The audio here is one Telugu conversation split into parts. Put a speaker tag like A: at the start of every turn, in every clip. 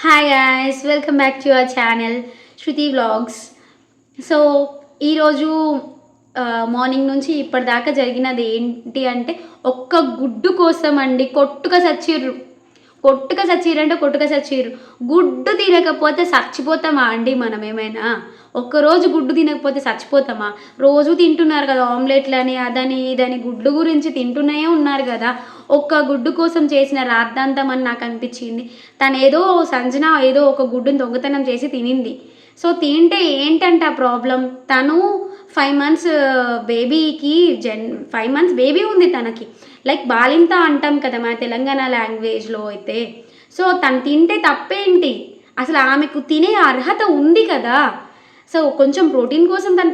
A: Hi guys, welcome back to our channel Shruti vlogs. So ఈరోజు మార్నింగ్ నుంచి ఇప్పటిదాకా జరిగినది ఏంటి అంటే ఒక్క గుడ్డు కోసం అండి కొట్టుక చచ్చిర్రు. గుడ్డు తినకపోతే చచ్చిపోతామా అండి? మనం ఏమైనా ఒక్కరోజు గుడ్డు తినకపోతే చచ్చిపోతామా? రోజు తింటున్నారు కదా ఆమ్లెట్లని, అదని ఇదని, గుడ్డు గురించి తింటూనే ఉన్నారు కదా. ఒక్క గుడ్డు కోసం చేసిన రాద్ధాంతం అని నాకు అనిపించింది. తను ఏదో సంజన ఏదో ఒక గుడ్డుని దొంగతనం చేసి తినింది. సో తింటే ఏంటంటే ఆ ప్రాబ్లం, తను 5 months బేబీకి 5 months బేబీ ఉంది తనకి. లైక్ బాలింత అంటాం కదా మన తెలంగాణ లాంగ్వేజ్లో అయితే. సో తను తింటే తప్పేంటి? అసలు ఆమెకు తినే అర్హత ఉంది కదా. సో కొంచెం ప్రోటీన్ కోసం తను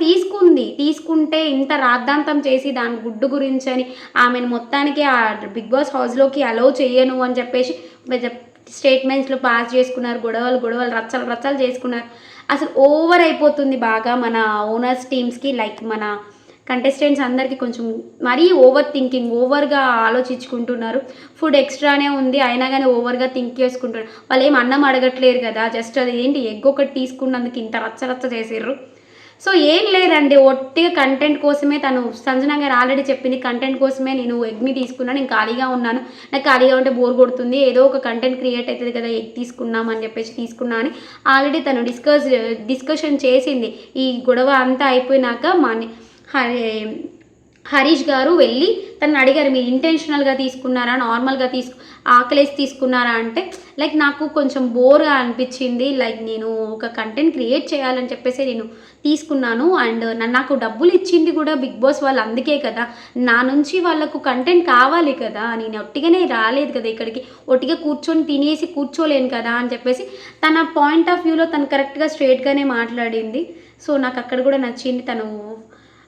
A: తీసుకుంటే ఇంత రాద్ధాంతం చేసి దాని గుడ్డు గురించి అని ఆమెను మొత్తానికి ఆ బిగ్ బాస్ హౌస్లోకి అలౌ చేయను అని చెప్పేసి స్టేట్మెంట్స్లో పాస్ చేసుకున్నారు. గొడవలు రచ్చలు చేసుకున్నారు. అసలు ఓవర్ అయిపోతుంది బాగా మన ఓనర్స్ టీమ్స్కి. లైక్ మన కంటెస్టెంట్స్ అందరికీ కొంచెం మరీ ఓవర్గా ఆలోచించుకుంటున్నారు. ఫుడ్ ఎక్స్ట్రానే ఉంది అయినా కానీ ఓవర్గా థింక్ చేసుకుంటున్నారు. వాళ్ళు ఏం అన్నం అడగట్లేరు కదా, జస్ట్ అది ఏంటి ఎగ్ ఒకటి తీసుకున్నందుకు ఇంత రచ్చ చేసిర్రు. సో ఏం లేదండి, ఒట్టిగా కంటెంట్ కోసమే. తను సంజన గారు ఆల్రెడీ చెప్పింది, కంటెంట్ కోసమే నేను ఎగ్ని తీసుకున్నాను, నేను ఖాళీగా ఉన్నాను, నాకు ఖాళీగా ఉంటే బోర్ కొడుతుంది, ఏదో ఒక కంటెంట్ క్రియేట్ అవుతుంది కదా ఎగ్ తీసుకున్నాం అని చెప్పేసి తీసుకున్నా అని ఆల్రెడీ తను డిస్కషన్ చేసింది. ఈ గొడవ అంతా అయిపోయినాక హరీష్ గారు వెళ్ళి తను అడిగారు, మీరు ఇంటెన్షనల్గా తీసుకున్నారా, నార్మల్గా ఆకలేసి తీసుకున్నారా అంటే, లైక్ నాకు కొంచెం బోర్గా అనిపించింది, లైక్ నేను ఒక కంటెంట్ క్రియేట్ చేయాలని చెప్పేసి నేను తీసుకున్నాను. అండ్ నాకు డబ్బులు ఇచ్చింది కూడా బిగ్ బాస్ వాళ్ళు, అందుకే కదా నా నుంచి వాళ్ళకు కంటెంట్ కావాలి కదా, నేను ఒట్టిగానే రాలేదు కదా ఇక్కడికి, ఒట్టిగా కూర్చొని తినేసి కూర్చోలేను కదా అని చెప్పేసి తన పాయింట్ ఆఫ్ వ్యూలో తను కరెక్ట్గా స్ట్రేట్గానే మాట్లాడింది. సో నాకు అక్కడ కూడా నచ్చింది. తను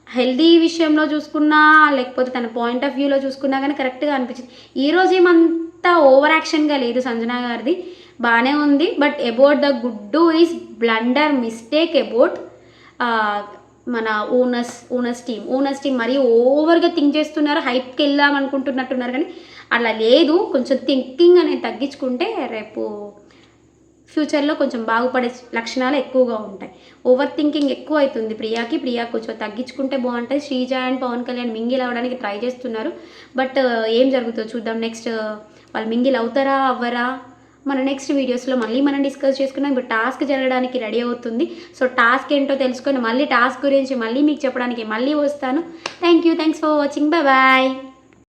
A: హెల్దీ విషయంలో చూసుకున్నా లేకపోతే తన పాయింట్ ఆఫ్ వ్యూలో చూసుకున్నా కానీ కరెక్ట్గా అనిపించింది. ఈరోజు ఏమంతా ఓవర్ యాక్షన్గా లేదు సంజన గారిది, బాగానే ఉంది. బట్ అబౌట్ ద గుడ్డు ఈజ్ బ్లండర్ మిస్టేక్ అబౌట్ మన ఓనర్స్ టీమ్ మరీ ఓవర్గా థింక్ చేస్తున్నారు, హైప్కి వెళ్దాం అనుకుంటున్నట్టున్నారు. కానీ అలా లేదు, కొంచెం థింకింగ్ అనేది తగ్గించుకుంటే రేపు ఫ్యూచర్లో కొంచెం బాగుపడే లక్షణాలు ఎక్కువగా ఉంటాయి. ఓవర్ థింకింగ్ ఎక్కువ అవుతుంది ప్రియా కొంచెం తగ్గించుకుంటే బాగుంటుంది. శ్రీజ అండ్ పవన్ కళ్యాణ్ మింగిల్ అవ్వడానికి ట్రై చేస్తున్నారు. బట్ ఏం జరుగుతుందో చూద్దాం. నెక్స్ట్ వాళ్ళు మింగిల్ అవుతారా అవ్వరా మన నెక్స్ట్ వీడియోస్లో మళ్ళీ మనం డిస్కస్ చేసుకున్నాం. ఇప్పుడు టాస్క్ జరగడానికి రెడీ అవుతుంది. సో టాస్క్ ఏంటో తెలుసుకొని మళ్ళీ టాస్క్ గురించి మళ్ళీ మీకు చెప్పడానికి మళ్ళీ వస్తాను. Thanks for watching, bye.